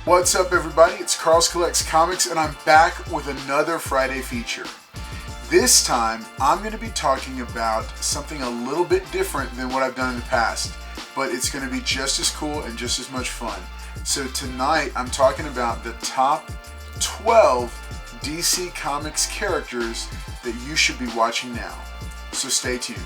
What's up, everybody? It's Carl's Collects Comics, and I'm back with another Friday feature. This time, I'm going to be talking about something a little bit different than what I've done in the past, but it's going to be just as cool and just as much fun. So tonight, I'm talking about the top 12 DC Comics characters that you should be watching now. So stay tuned.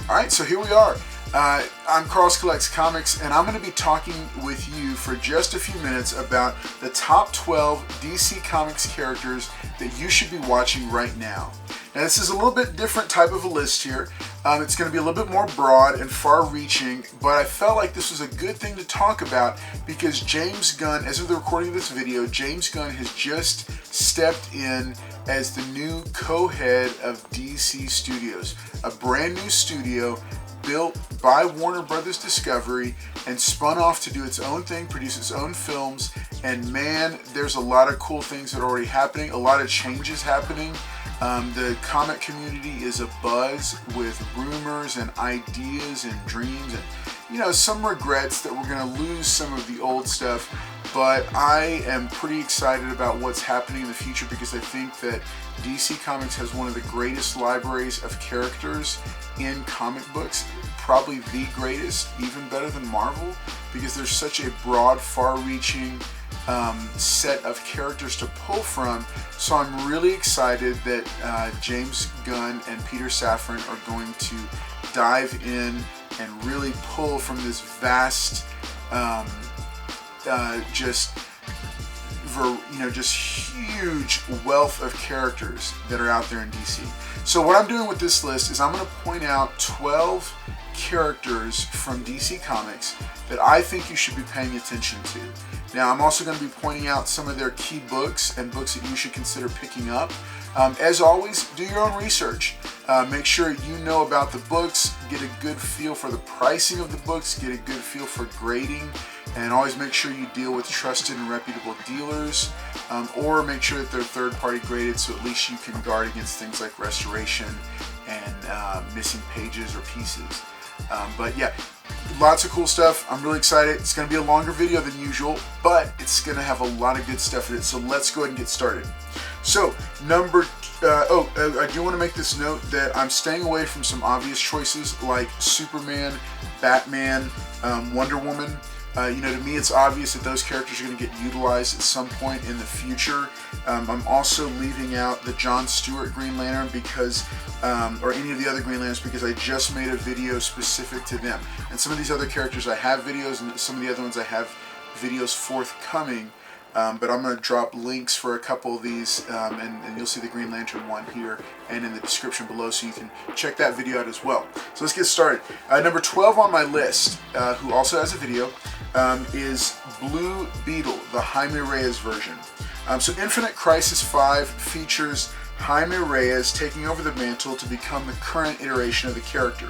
Alright, so here we are. I'm Carl's Collects Comics, and I'm going to be talking with you for just a few minutes about the top 12 DC Comics characters that you should be watching right now. Now, this is a little bit different type of a list here. It's going to be a little bit more broad and far-reaching, but I felt like this was a good thing to talk about because James Gunn, as of the recording of this video, James Gunn has just stepped in as the new co-head of DC Studios, a brand new studio built by Warner Brothers Discovery and spun off to do its own thing, produce its own films, and man, there's a lot of cool things that are already happening, a lot of changes happening. The comic community is abuzz with rumors and ideas and dreams and, some regrets that we're going to lose some of the old stuff, but I am pretty excited about what's happening in the future because I think that DC Comics has one of the greatest libraries of characters in comic books, probably the greatest, even better than Marvel, because there's such a broad, far-reaching set of characters to pull from. So I'm really excited that James Gunn and Peter Safran are going to dive in and really pull from this vast, just huge wealth of characters that are out there in DC. So what I'm doing with this list is I'm going to point out 12 characters from DC Comics that I think you should be paying attention to. Now, I'm also going to be pointing out some of their key books and books that you should consider picking up. As always, do your own research. Make sure you know about the books, get a good feel for the pricing of the books, get a good feel for grading, and always make sure you deal with trusted and reputable dealers, or make sure that they're third-party graded so at least you can guard against things like restoration and missing pages or pieces. But yeah, lots of cool stuff. I'm really excited. It's going to be a longer video than usual, but it's going to have a lot of good stuff in it. So let's go ahead and get started. So I do want to make this note that I'm staying away from some obvious choices like Superman, Batman, Wonder Woman. To me it's obvious that those characters are going to get utilized at some point in the future. I'm also leaving out the John Stewart Green Lantern because, or any of the other Green Lanterns, because I just made a video specific to them. And some of these other characters I have videos, and some of the other ones I have videos forthcoming. But I'm going to drop links for a couple of these, and you'll see the Green Lantern one here and in the description below, so you can check that video out as well. So let's get started. Number 12 on my list, who also has a video, is Blue Beetle, the Jaime Reyes version. So Infinite Crisis 5 features Jaime Reyes taking over the mantle to become the current iteration of the character.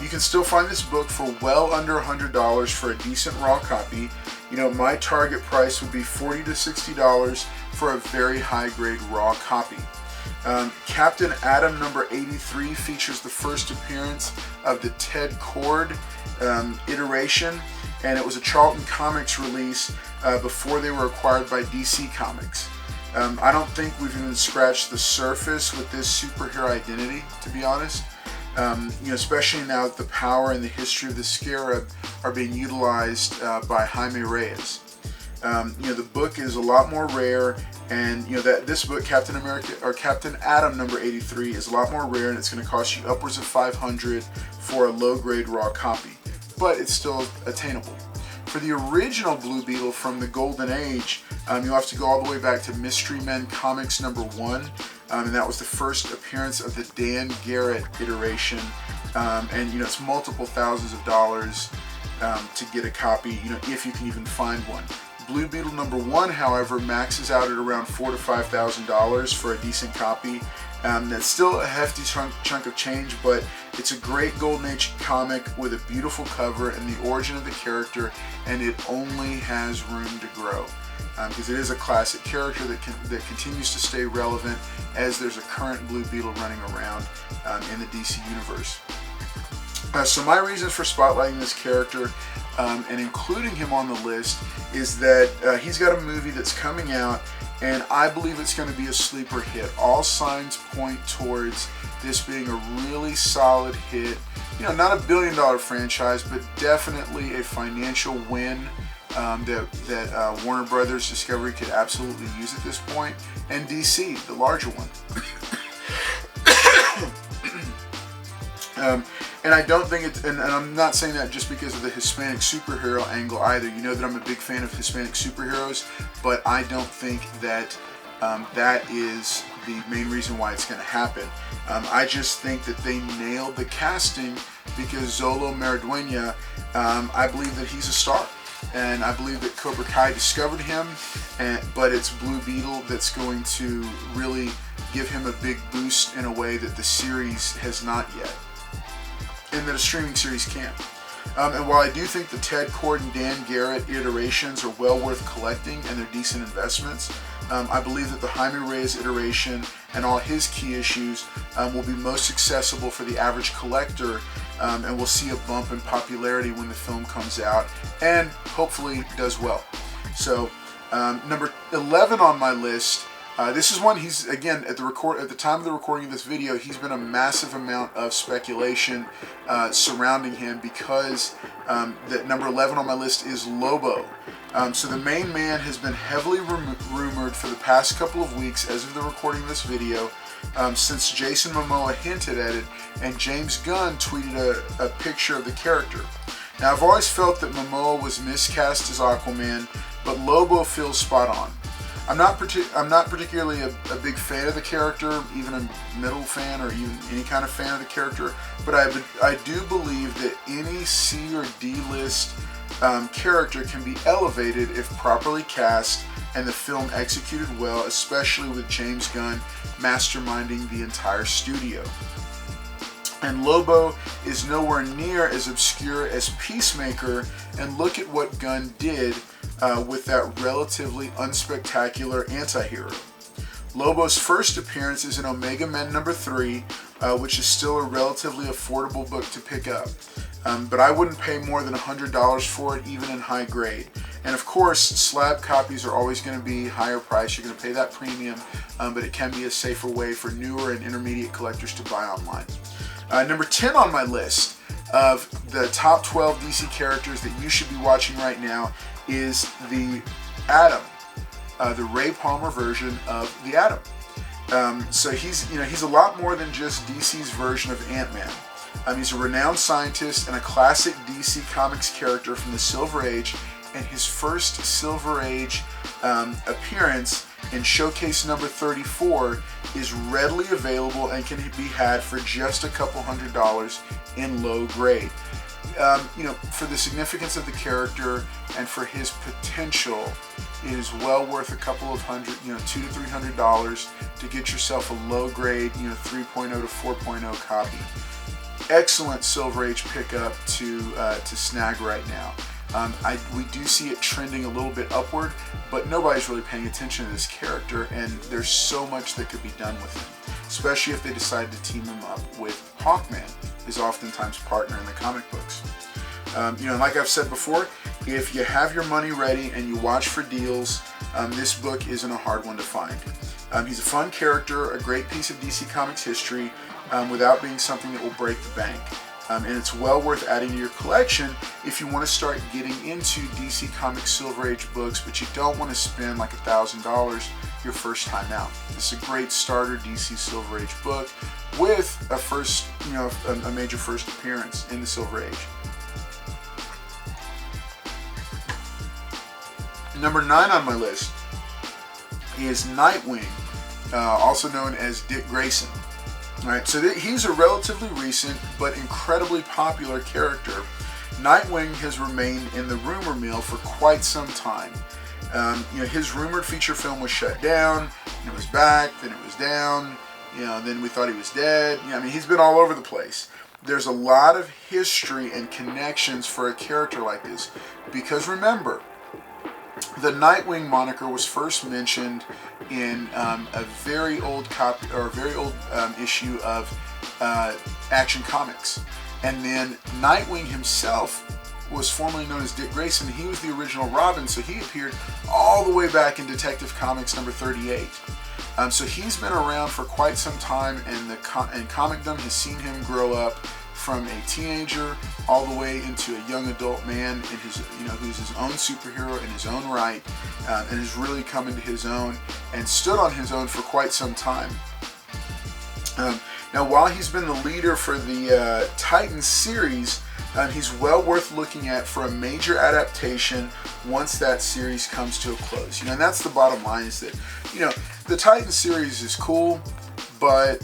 You can still find this book for well under $100 for a decent raw copy. My target price would be $40 to $60 for a very high-grade raw copy. Captain Atom number 83 features the first appearance of the Ted Kord iteration, and it was a Charlton Comics release before they were acquired by DC Comics. I don't think we've even scratched the surface with this superhero identity, to be honest. Especially now that the power and the history of the Scarab are being utilized by Jaime Reyes. The book is a lot more rare, and that this book, Captain Atom number 83, is a lot more rare, and it's going to cost you upwards of $500 for a low-grade raw copy, but it's still attainable. For the original Blue Beetle from the Golden Age, you'll have to go all the way back to Mystery Men Comics number 1. And that was the first appearance of the Dan Garrett iteration, and it's multiple thousands of dollars to get a copy, if you can even find one. Blue Beetle number 1, however, maxes out at around $4,000 to $5,000 for a decent copy. That's still a hefty chunk of change, but it's a great Golden Age comic with a beautiful cover and the origin of the character, and it only has room to grow. Because it is a classic character that continues to stay relevant as there's a current Blue Beetle running around in the DC universe. So my reasons for spotlighting this character and including him on the list is that he's got a movie that's coming out, and I believe it's going to be a sleeper hit. All signs point towards this being a really solid hit. You know, not a billion-dollar franchise, but definitely a financial win that Warner Brothers Discovery could absolutely use at this point, and DC, the larger one. And I don't think it's, and I'm not saying that just because of the Hispanic superhero angle either. You know that I'm a big fan of Hispanic superheroes, but I don't think that that is the main reason why it's going to happen. I just think that they nailed the casting because Xolo Maridueña, I believe that he's a star. And I believe that Cobra Kai discovered him, but it's Blue Beetle that's going to really give him a big boost in a way that the series has not yet, and that a streaming series can. And while I do think the Ted Kord and Dan Garrett iterations are well worth collecting and they're decent investments, I believe that the Jaime Reyes iteration and all his key issues will be most accessible for the average collector, and we'll see a bump in popularity when the film comes out and hopefully does well. So number 11 on my list, this is one he's, again, at the time of the recording of this video, he's been a massive amount of speculation surrounding him because that number 11 on my list is Lobo. So the main man has been heavily rumored for the past couple of weeks as of the recording of this video, since Jason Momoa hinted at it and James Gunn tweeted a picture of the character. Now, I've always felt that Momoa was miscast as Aquaman, but Lobo feels spot on. I'm not particularly a big fan of the character, even a middle fan or even any kind of fan of the character, but I do believe that any C or D list character can be elevated if properly cast and the film executed well, especially with James Gunn masterminding the entire studio. And Lobo is nowhere near as obscure as Peacemaker, and look at what Gunn did with that relatively unspectacular anti-hero. Lobo's first appearance is in Omega Men number 3, which is still a relatively affordable book to pick up. But I wouldn't pay more than $100 for it, even in high grade. And of course, slab copies are always going to be higher price. You're going to pay that premium, but it can be a safer way for newer and intermediate collectors to buy online. Number 10 on my list of the top 12 DC characters that you should be watching right now is the Atom, the Ray Palmer version of the Atom. So he's a lot more than just DC's version of Ant-Man. He's a renowned scientist and a classic DC Comics character from the Silver Age, and his first Silver Age appearance in Showcase number 34 is readily available and can be had for just a couple $100 in low grade. For the significance of the character and for his potential, it is well worth a couple of $200 to $300 to get yourself a low grade, 3.0 to 4.0 copy. Excellent Silver Age pickup to snag right now. We do see it trending a little bit upward, but nobody's really paying attention to this character, and there's so much that could be done with him, especially if they decide to team him up with Hawkman, his oftentimes partner in the comic books. Like I've said before, if you have your money ready and you watch for deals, this book isn't a hard one to find. He's a fun character, a great piece of DC Comics history, without being something that will break the bank. And it's well worth adding to your collection if you want to start getting into DC Comics Silver Age books, but you don't want to spend like $1,000 your first time out. This is a great starter DC Silver Age book with a major first appearance in the Silver Age. Number 9 on my list is Nightwing, also known as Dick Grayson. Alright, so he's a relatively recent but incredibly popular character. Nightwing has remained in the rumor mill for quite some time. His rumored feature film was shut down, and it was back, then it was down, then we thought he was dead. He's been all over the place. There's a lot of history and connections for a character like this, because remember, the Nightwing moniker was first mentioned in a very old copy or a very old issue of Action Comics, And then Nightwing himself was formerly known as Dick Grayson. He was the original Robin, so he appeared all the way back in Detective Comics number 38. So he's been around for quite some time, and comicdom has seen him grow up from a teenager all the way into a young adult man, in his, who's his own superhero in his own right, and has really come into his own and stood on his own for quite some time. Now, while he's been the leader for the Titans series, he's well worth looking at for a major adaptation once that series comes to a close. And that's the bottom line, is that, the Titans series is cool, but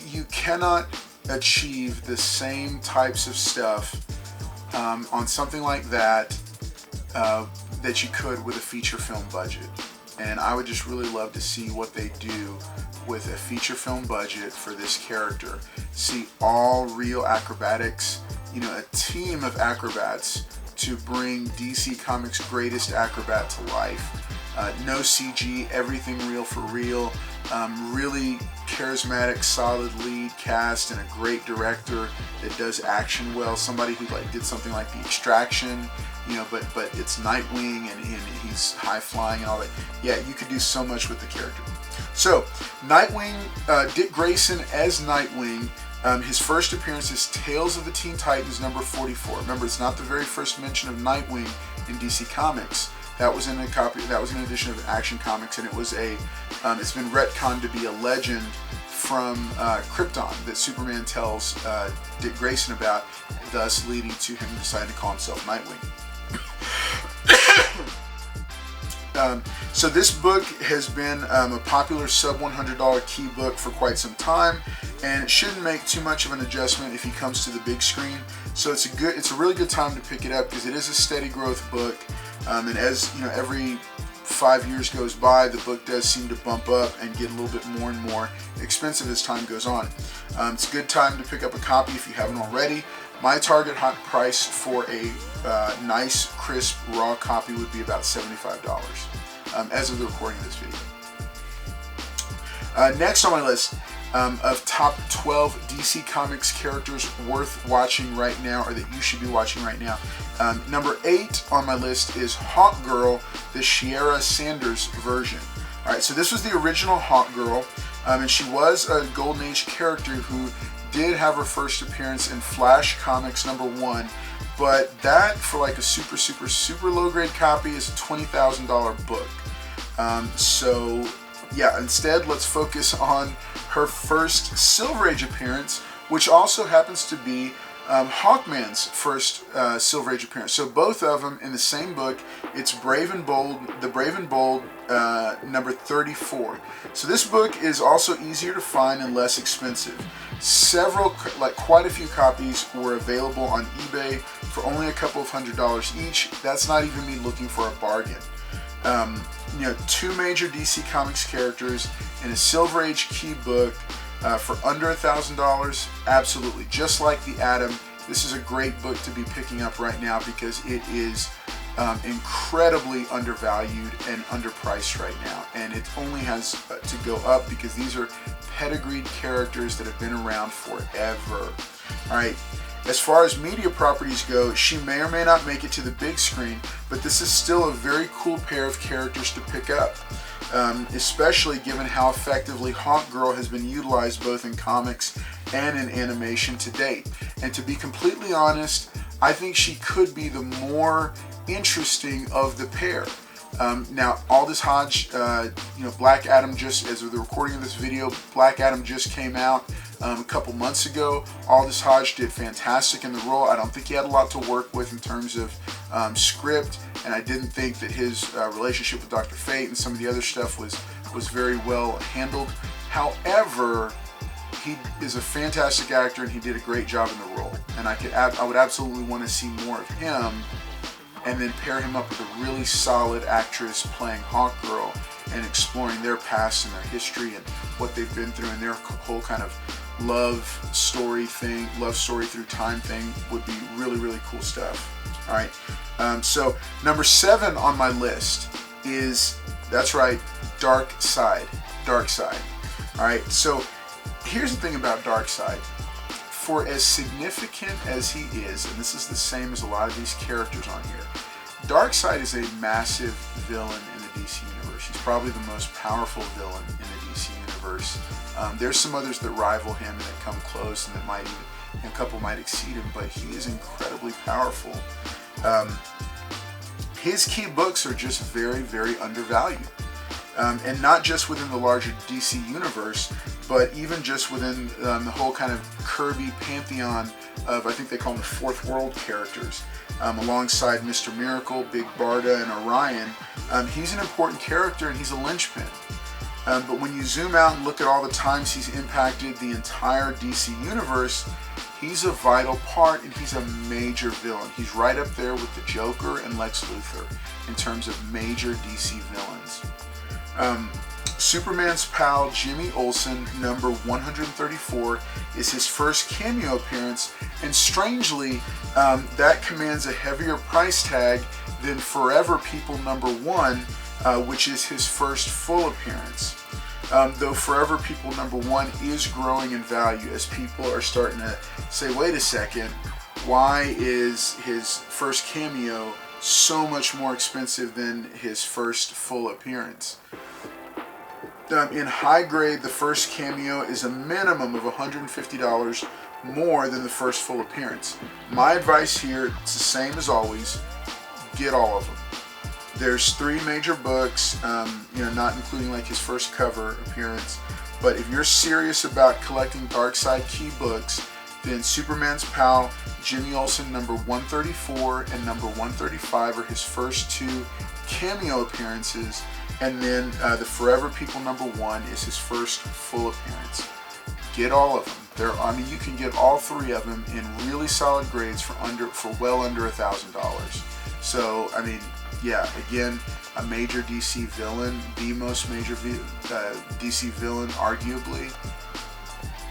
you cannot achieve the same types of stuff on something like that that you could with a feature film budget. And I would just really love to see what they do with a feature film budget for this character. See all real acrobatics, a team of acrobats to bring DC Comics' greatest acrobat to life. No CG, everything real for real. Really charismatic, solid lead cast, and a great director that does action well. Somebody who did something like The Extraction, but it's Nightwing and he's high flying and all that. Yeah, you could do so much with the character. So, Nightwing, Dick Grayson as Nightwing. His first appearance is Tales of the Teen Titans number 44. Remember, it's not the very first mention of Nightwing in DC Comics. That was in a copy. That was an edition of Action Comics, and it was it's been retconned to be a legend from Krypton that Superman tells Dick Grayson about, thus leading to him deciding to call himself Nightwing. So this book has been a popular sub $100 key book for quite some time, and it shouldn't make too much of an adjustment if he comes to the big screen. So it's a really good time to pick it up, because it is a steady growth book, and as every 5 years goes by, the book does seem to bump up and get a little bit more and more expensive as time goes on. It's a good time to pick up a copy if you haven't already. My target hot price for a nice, crisp, raw copy would be about $75 as of the recording of this video. Next on my list of top 12 DC Comics characters worth watching right now, or that you should be watching right now. Number 8 on my list is Hawkgirl, the Shiera Sanders version. Alright, so this was the original Hawkgirl, and she was a Golden Age character who did have her first appearance in Flash Comics number 1, but that, for like a super low grade copy, is a $20,000 book. So yeah, instead let's focus on her first Silver Age appearance, which also happens to be Hawkman's first Silver Age appearance. So both of them in the same book. It's Brave and Bold, the Brave and Bold number 34. So this book is also easier to find and less expensive. Quite a few copies were available on eBay for only a couple of $100 each. That's not even me looking for a bargain. Two major DC Comics characters in a Silver Age key book for under $1,000. Absolutely, just like the Atom, this is a great book to be picking up right now, because it is incredibly undervalued and underpriced right now, and it only has to go up because these are pedigreed characters that have been around forever. Alright, as far as media properties go, she may or may not make it to the big screen, but this is still a very cool pair of characters to pick up, especially given how effectively Hawkgirl has been utilized both in comics and in animation to date. And to be completely honest, I think she could be the more interesting of the pair. Now, Aldous Hodge, Black Adam, just as of the recording of this video, Black Adam just came out a couple months ago. Aldous Hodge did fantastic in the role. I don't think he had a lot to work with in terms of script, and I didn't think that his relationship with Dr. Fate and some of the other stuff was very well handled. However, he is a fantastic actor, and he did a great job in the role. And I would absolutely want to see more of him, and then pair him up with a really solid actress playing Hawkgirl and exploring their past and their history and what they've been through, and their whole kind of love story through time thing would be really cool stuff. Alright, so number 7 on my list is, that's right, Darkseid. Alright, so here's the thing about Darkseid. for as significant as he is, and this is the same as a lot of these characters on here, Darkseid is a massive villain in the DC universe. He's probably the most powerful villain in the DC universe. There's some others that rival him and that come close and that might even, a couple might exceed him, but he is incredibly powerful. His key books are just very, very undervalued. And not just within the larger DC universe, but even just within the whole kind of Kirby pantheon of, I think they call them the Fourth World characters, alongside Mr. Miracle, Big Barda, and Orion. He's an important character and he's a linchpin. But when you zoom out and look at all the times he's impacted the entire DC universe, he's a vital part and he's a major villain. He's right up there with the Joker and Lex Luthor in terms of major DC villains. Superman's pal Jimmy Olsen, number 134, is his first cameo appearance, and strangely, that commands a heavier price tag than Forever People number 1, which is his first full appearance. Though Forever People number 1 is growing in value as people are starting to say, wait a second, why is his first cameo so much more expensive than his first full appearance? In high grade, the first cameo is a minimum of $150 more than the first full appearance. My advice here, it's the same as always, get all of them. There's 3 major books, not including like his first cover appearance, but if you're serious about collecting Darkseid key books, then Superman's pal Jimmy Olsen number 134 and number 135 are his first 2 cameo appearances, and then the Forever People number 1 is his first full appearance. Get all of them. You can get all 3 of them in really solid grades for well under $1,000. So, yeah, again, a major DC villain, the most major DC villain, arguably.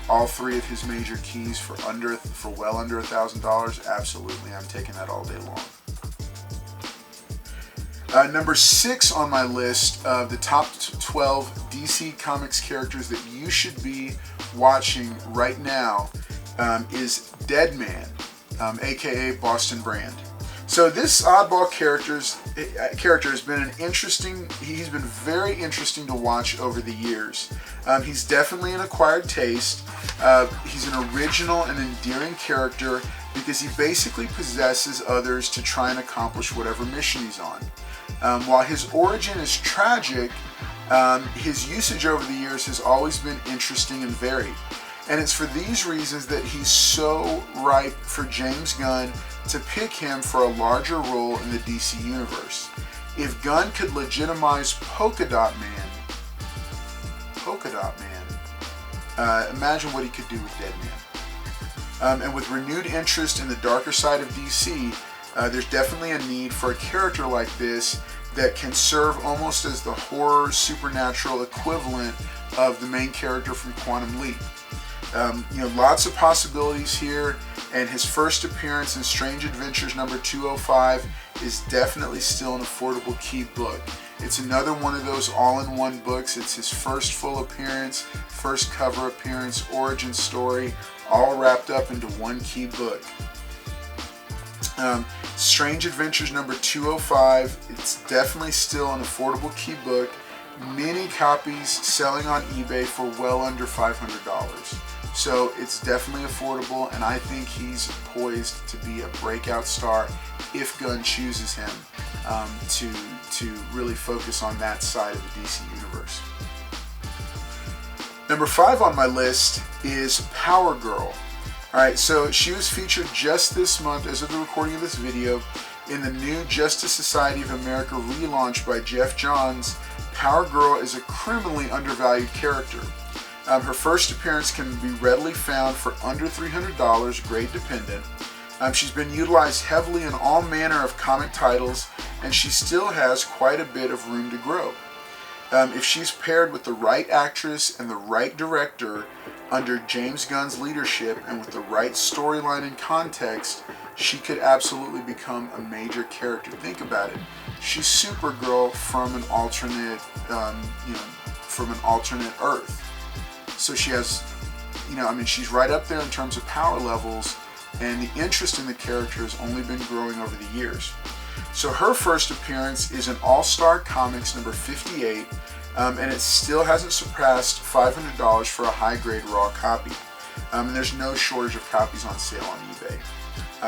All 3 of his major keys for well under $1,000. Absolutely, I'm taking that all day long. Number 6 on my list of the top 12 DC Comics characters that you should be watching right now is Deadman, aka Boston Brand. So this oddball character has been he's been very interesting to watch over the years. He's definitely an acquired taste. He's an original and endearing character because he basically possesses others to try and accomplish whatever mission he's on. While his origin is tragic, his usage over the years has always been interesting and varied. And it's for these reasons that he's so ripe for James Gunn to pick him for a larger role in the DC Universe. If Gunn could legitimize Polka Dot Man, imagine what he could do with Deadman. And with renewed interest in the darker side of DC, there's definitely a need for a character like this that can serve almost as the horror supernatural equivalent of the main character from Quantum Leap. Lots of possibilities here, and his first appearance in Strange Adventures number 205 is definitely still an affordable key book. It's another one of those all-in-one books. It's his first full appearance, first cover appearance, origin story, all wrapped up into one key book. Strange Adventures number 205, it's definitely still an affordable key book. Many copies selling on eBay for well under $500. So it's definitely affordable, and I think he's poised to be a breakout star if Gunn chooses him to really focus on that side of the DC universe. Number 5 on my list is Power Girl. Alright, so she was featured just this month, as of the recording of this video, in the new Justice Society of America relaunch by Jeff Johns. Power Girl is a criminally undervalued character. Her first appearance can be readily found for under $300, grade dependent. She's been utilized heavily in all manner of comic titles, and she still has quite a bit of room to grow. If she's paired with the right actress and the right director under James Gunn's leadership and with the right storyline and context, she could absolutely become a major character. Think about it. She's Supergirl from an alternate, from an alternate Earth. So she has, I mean, she's right up there in terms of power levels, and the interest in the character has only been growing over the years. So her first appearance is in All-Star Comics number 58, and it still hasn't surpassed $500 for a high-grade raw copy. And there's no shortage of copies on sale on eBay.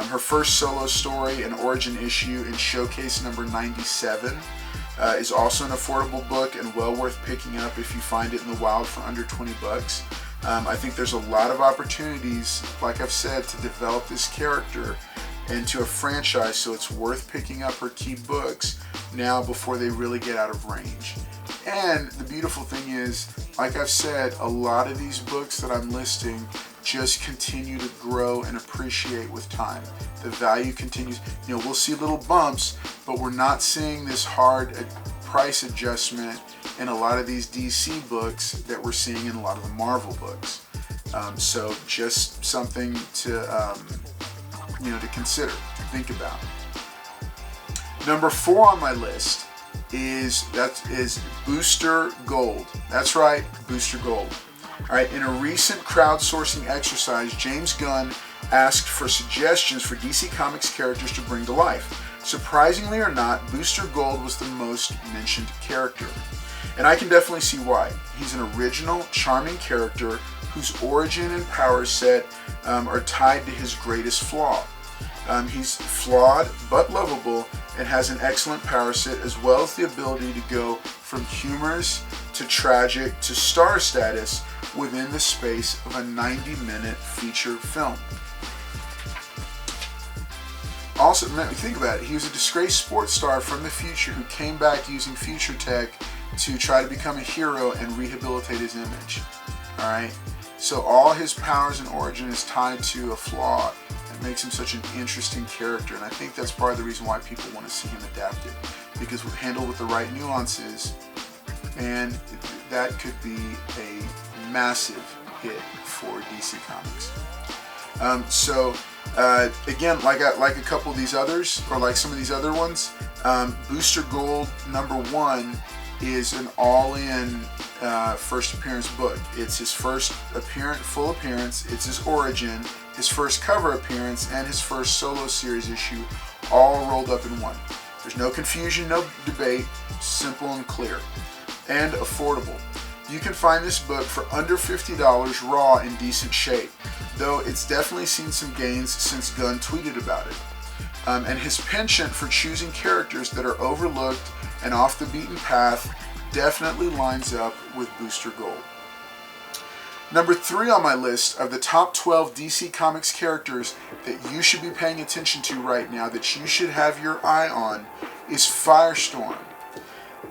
Her first solo story, an origin issue in Showcase number 97, is also an affordable book and well worth picking up if you find it in the wild for under 20 bucks. I think there's a lot of opportunities, like I've said, to develop this character into a franchise, so it's worth picking up her key books now before they really get out of range. And the beautiful thing is, like I've said, a lot of these books that I'm listing just continue to grow and appreciate with time. The value continues. We'll see little bumps, but we're not seeing this hard price adjustment in a lot of these DC books that we're seeing in a lot of the Marvel books. So just something to to consider, to think about. Number 4 on my list is Booster Gold. That's right, Booster Gold. All right, in a recent crowdsourcing exercise, James Gunn asked for suggestions for DC Comics characters to bring to life. Surprisingly or not, Booster Gold was the most mentioned character. And I can definitely see why. He's an original, charming character whose origin and power set are tied to his greatest flaw. He's flawed but lovable and has an excellent power set, as well as the ability to go from humorous to tragic to star status within the space of a 90-minute feature film. Also, think about it, he was a disgraced sports star from the future who came back using future tech to try to become a hero and rehabilitate his image. Alright? So all his powers and origin is tied to a flaw. It makes him such an interesting character, and I think that's part of the reason why people want to see him adapted, because handled with the right nuances, and that could be a massive hit for DC Comics. Again, like a couple of these others, or like some of these other ones, Booster Gold number 1 is an all-in first appearance book. It's his first full appearance, it's his origin, his first cover appearance, and his first solo series issue, all rolled up in one. There's no confusion, no debate, simple and clear, and affordable. You can find this book for under $50 raw in decent shape, though it's definitely seen some gains since Gunn tweeted about it. And his penchant for choosing characters that are overlooked and off the beaten path definitely lines up with Booster Gold. Number 3 on my list of the top 12 DC Comics characters that you should be paying attention to right now, that you should have your eye on, is Firestorm.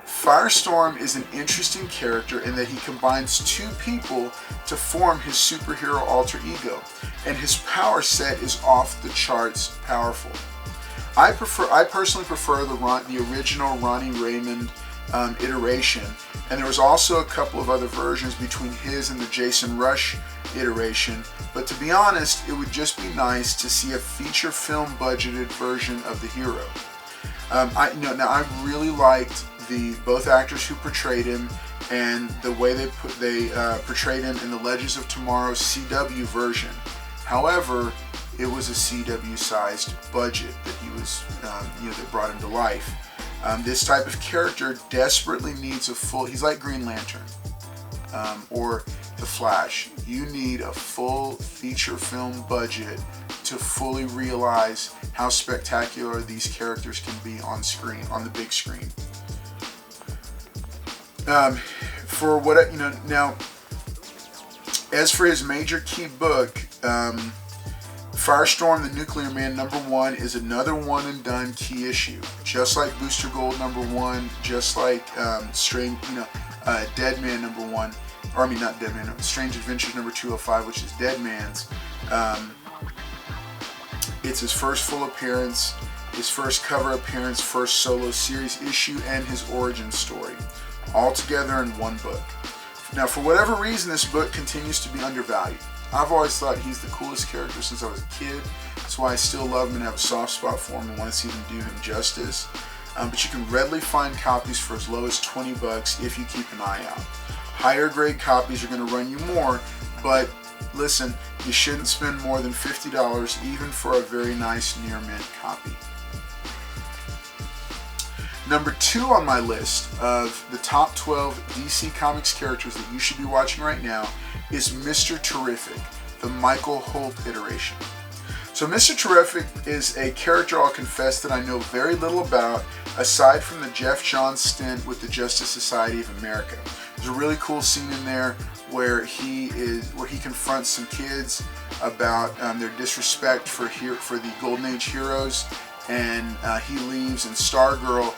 Firestorm is an interesting character in that he combines two people to form his superhero alter ego, and his power set is off the charts powerful. I personally prefer the original Ronnie Raymond iteration, and there was also a couple of other versions between his and the Jason Rush iteration, but to be honest, it would just be nice to see a feature film budgeted version of the hero. I really liked both actors who portrayed him, and the way they portrayed him in the Legends of Tomorrow's CW version. However, it was a CW-sized budget that he was, that brought him to life. This type of character desperately needs he's like Green Lantern, or The Flash. You need a full feature film budget to fully realize how spectacular these characters can be on screen, on the big screen. Now, as for his major key book, Firestorm the Nuclear Man number 1 is another one and done key issue. Just like Booster Gold number 1, just like Deadman number 1, or I mean not Deadman, Strange Adventures number 205, which is Deadman's. It's his first full appearance, his first cover appearance, first solo series issue, and his origin story, all together in one book. Now, for whatever reason, this book continues to be undervalued. I've always thought he's the coolest character since I was a kid. That's why I still love him and have a soft spot for him and want to see them do him justice. But you can readily find copies for as low as 20 bucks if you keep an eye out. Higher grade copies are going to run you more, but listen, you shouldn't spend more than $50 even for a very nice near mint copy. Number 2 on my list of the top 12 DC Comics characters that you should be watching right now is Mr. Terrific, the Michael Holt iteration. So Mr. Terrific is a character I'll confess that I know very little about, aside from the Jeff Johns stint with the Justice Society of America. There's a really cool scene in there where he confronts some kids about their disrespect for the Golden Age heroes, and he leaves, and Stargirl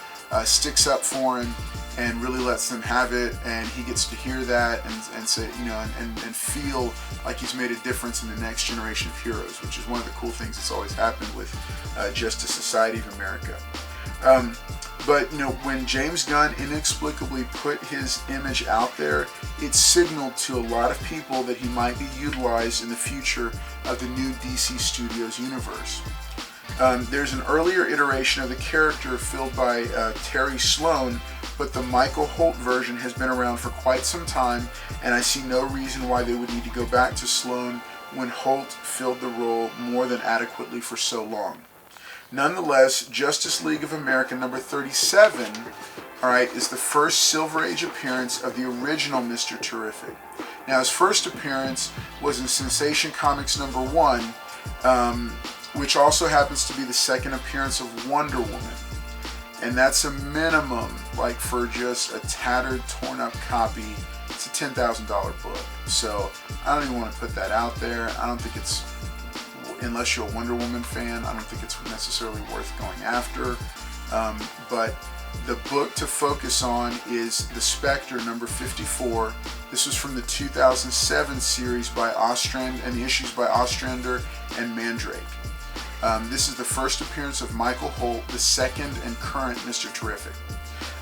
sticks up for him and really lets them have it, and he gets to hear that and say, you know, and feel like he's made a difference in the next generation of heroes, which is one of the cool things that's always happened with Justice Society of America. But you know, when James Gunn inexplicably put his image out there, it signaled to a lot of people that he might be utilized in the future of the new DC Studios universe. There's an earlier iteration of the character filled by Terry Sloan, but the Michael Holt version has been around for quite some time, and I see no reason why they would need to go back to Sloan when Holt filled the role more than adequately for so long. Nonetheless, Justice League of America number 37, alright, is the first Silver Age appearance of the original Mr. Terrific. Now, his first appearance was in Sensation Comics number 1, which also happens to be the second appearance of Wonder Woman. And that's a minimum, like for just a tattered, torn up copy, it's a $10,000 book. So I don't even want to put that out there. I don't think it's, unless you're a Wonder Woman fan, I don't think it's necessarily worth going after. But the book to focus on is The Spectre number 54. This was from the 2007 series by Ostrander, and the issues by Ostrander and Mandrake. This is the first appearance of Michael Holt, the second and current Mr. Terrific.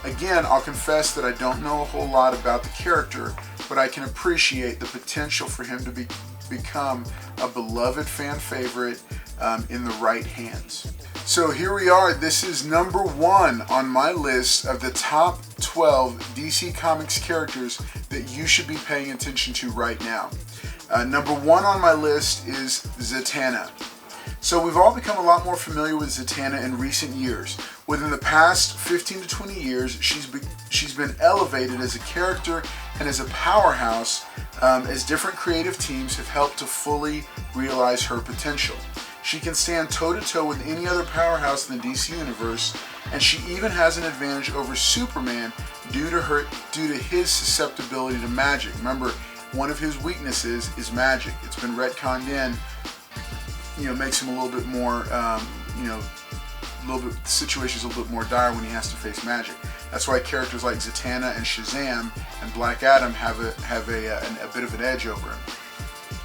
Again, I'll confess that I don't know a whole lot about the character, but I can appreciate the potential for him to become a beloved fan favorite in the right hands. So here we are. This is number 1 on my list of the top 12 DC Comics characters that you should be paying attention to right now. Number 1 on my list is ZATANNA. So we've all become a lot more familiar with ZATANNA in recent years. Within the past 15 to 20 years, she's been elevated as a character and as a powerhouse as different creative teams have helped to fully realize her potential. She can stand toe-to-toe with any other powerhouse in the DC universe, and she even has an advantage over Superman due to his susceptibility to magic. Remember, one of his weaknesses is magic. It's been retconned in. You know, makes him a little bit more, the situation's a little bit more dire when he has to face magic. That's why characters like ZATANNA and Shazam and Black Adam have a bit of an edge over him.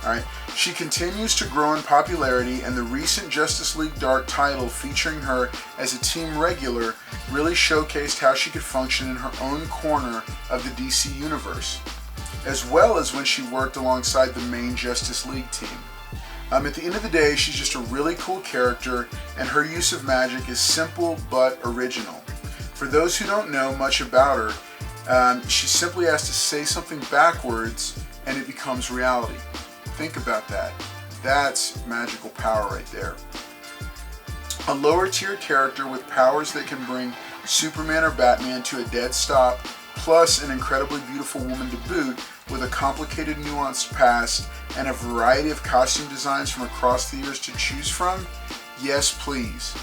All right, she continues to grow in popularity, and the recent Justice League Dark title featuring her as a team regular really showcased how she could function in her own corner of the DC universe, as well as when she worked alongside the main Justice League team. At the end of the day, she's just a really cool character, and her use of magic is simple but original. For those who don't know much about her, she simply has to say something backwards and it becomes reality. Think about that. That's magical power right there. A lower tier character with powers that can bring Superman or Batman to a dead stop, plus an incredibly beautiful woman to boot, with a complicated, nuanced past and a variety of costume designs from across the years to choose from? Yes, please.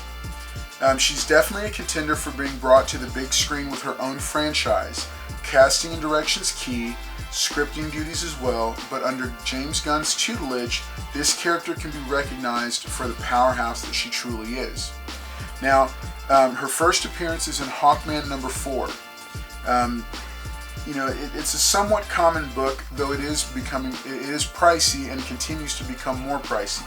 She's definitely a contender for being brought to the big screen with her own franchise. Casting and direction's key, scripting duties as well, but under James Gunn's tutelage, this character can be recognized for the powerhouse that she truly is. Now, her first appearance is in Hawkman number 4. It's a somewhat common book, though it is pricey and continues to become more pricey.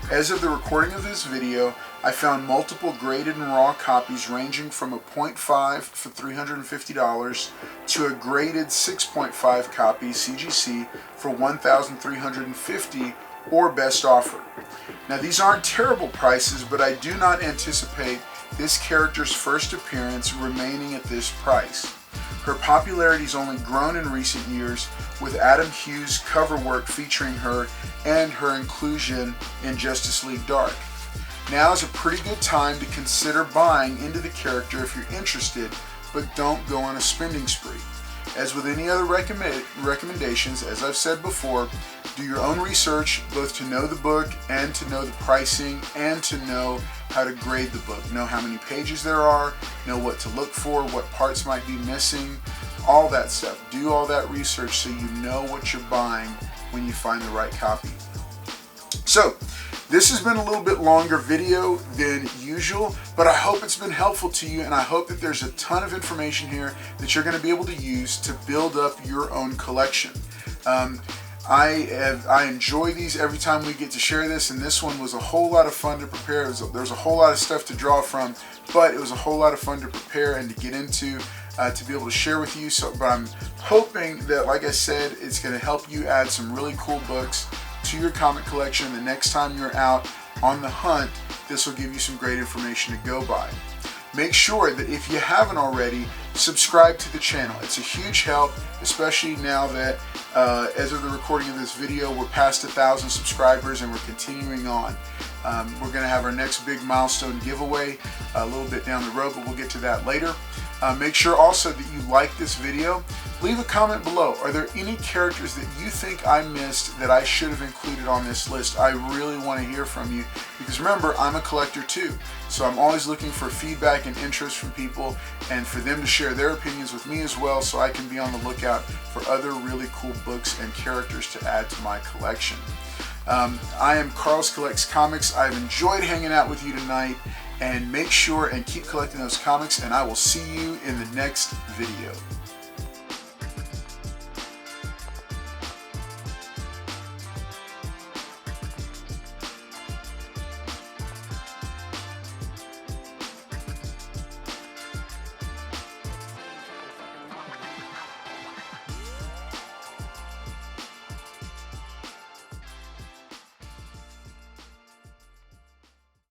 As of the recording of this video, I found multiple graded and raw copies ranging from a 0.5 for $350 to a graded 6.5 copy CGC for $1,350 or best offer. Now, these aren't terrible prices, but I do not anticipate this character's first appearance remaining at this price. Her popularity's only grown in recent years, with Adam Hughes' cover work featuring her and her inclusion in Justice League Dark. Now is a pretty good time to consider buying into the character if you're interested, but don't go on a spending spree. As with any other recommendations, as I've said before, do your own research, both to know the book and to know the pricing and to know how to grade the book. Know how many pages there are, know what to look for, what parts might be missing, all that stuff. Do all that research so you know what you're buying when you find the right copy. So, this has been a little bit longer video than usual, but I hope it's been helpful to you, and I hope that there's a ton of information here that you're going to be able to use to build up your own collection. I enjoy these every time we get to share this, and this one was a whole lot of fun to prepare. There was a whole lot of stuff to draw from, but it was a whole lot of fun to prepare and to get into, to be able to share with you. But I'm hoping that, like I said, it's going to help you add some really cool books to your comic collection. The next time you're out on the hunt, this will give you some great information to go by. Make sure that if you haven't already, subscribe to the channel. It's a huge help, especially now that as of the recording of this video, we're past 1,000 subscribers and we're continuing on. We're going to have our next big milestone giveaway a little bit down the road, but we'll get to that later. Make sure also that you like this video. Leave a comment below. Are there any characters that you think I missed that I should have included on this list? I really want to hear from you, because remember, I'm a collector too. So I'm always looking for feedback and interest from people, and for them to share their opinions with me as well, so I can be on the lookout for other really cool books and characters to add to my collection. I am Carl's Collects Comics. I've enjoyed hanging out with you tonight, and make sure and keep collecting those comics, and I will see you in the next video.